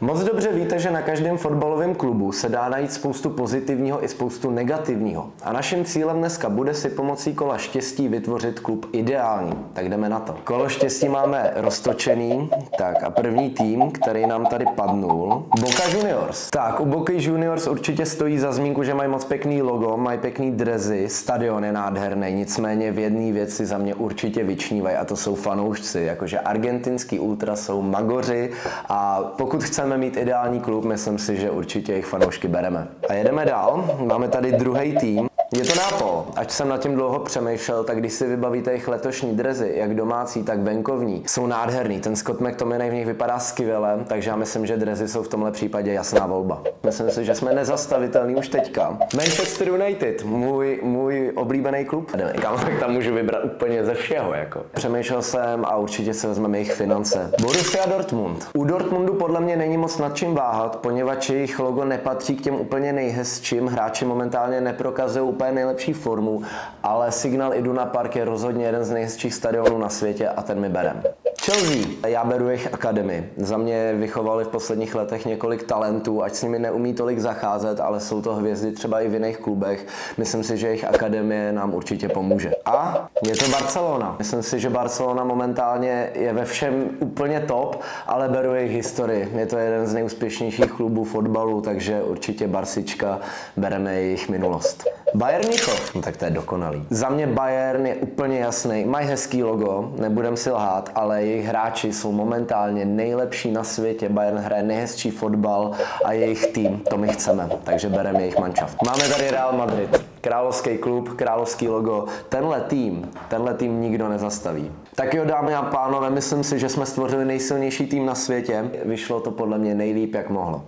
Moc dobře víte, že na každém fotbalovém klubu se dá najít spoustu pozitivního i spoustu negativního. A naším cílem dneska bude si pomocí kola štěstí vytvořit klub ideální. Tak jdeme na to. Kolo štěstí máme roztočený. Tak a první tým, který nám tady padnul, Boca Juniors. Tak, u Boca Juniors určitě stojí za zmínku, že mají moc pěkný logo, mají pěkný dresy, stadion je nádherný, nicméně v jedné věci za mě určitě vyčnívají a to jsou fanoušci, jakože argentinský ultra jsou magoři a pokud chceme mít ideální klub, myslím si, že určitě jejich fanoušky bereme. A jedeme dál, máme tady druhý tým. Je to Neapol. Ať jsem nad tím dlouho přemýšlel, tak když si vybavíte jejich letošní dresy, jak domácí, tak venkovní, jsou nádherný. Ten Scott McTominay v nich vypadá skvěle, takže já myslím, že dresy jsou v tomhle případě jasná volba. Myslím si, že jsme nezastavitelní už teďka. Manchester United, můj oblíbený klub. Tak tam můžu vybrat úplně ze všeho, jako. Přemýšlel jsem a určitě se vezmeme jejich finance. Borussia Dortmund. U Dortmundu podle mě není moc nad čím váhat, poněvadž jejich logo nepatří k těm úplně nejhezčím. Hráči momentálně neprokazují úplně nejlepší formu, ale Signal Iduna Park je rozhodně jeden z nejhezčích stadionů na světě a ten mi berem. Chelsea. Já beru jejich akademii. Za mě vychovali v posledních letech několik talentů, ať s nimi neumí tolik zacházet, ale jsou to hvězdy třeba i v jiných klubech. Myslím si, že jejich akademie nám určitě pomůže. A je to Barcelona. Myslím si, že Barcelona momentálně je ve všem úplně top, ale beru jejich historii. Je to jeden z nejúspěšnějších klubů fotbalu, takže určitě Barsička, bereme jejich minulost. Bayern Mnichov, no tak to je dokonalý. Za mě Bayern je úplně jasný, mají hezký logo, nebudem si lhát, ale jejich hráči jsou momentálně nejlepší na světě. Bayern hraje nejhezčí fotbal a jejich tým, to my chceme, takže bereme jejich manšaft. Máme tady Real Madrid, královský klub, královský logo. Tenhle tým nikdo nezastaví. Tak jo, dámy a pánové, myslím si, že jsme stvořili nejsilnější tým na světě. Vyšlo to podle mě nejlíp, jak mohlo.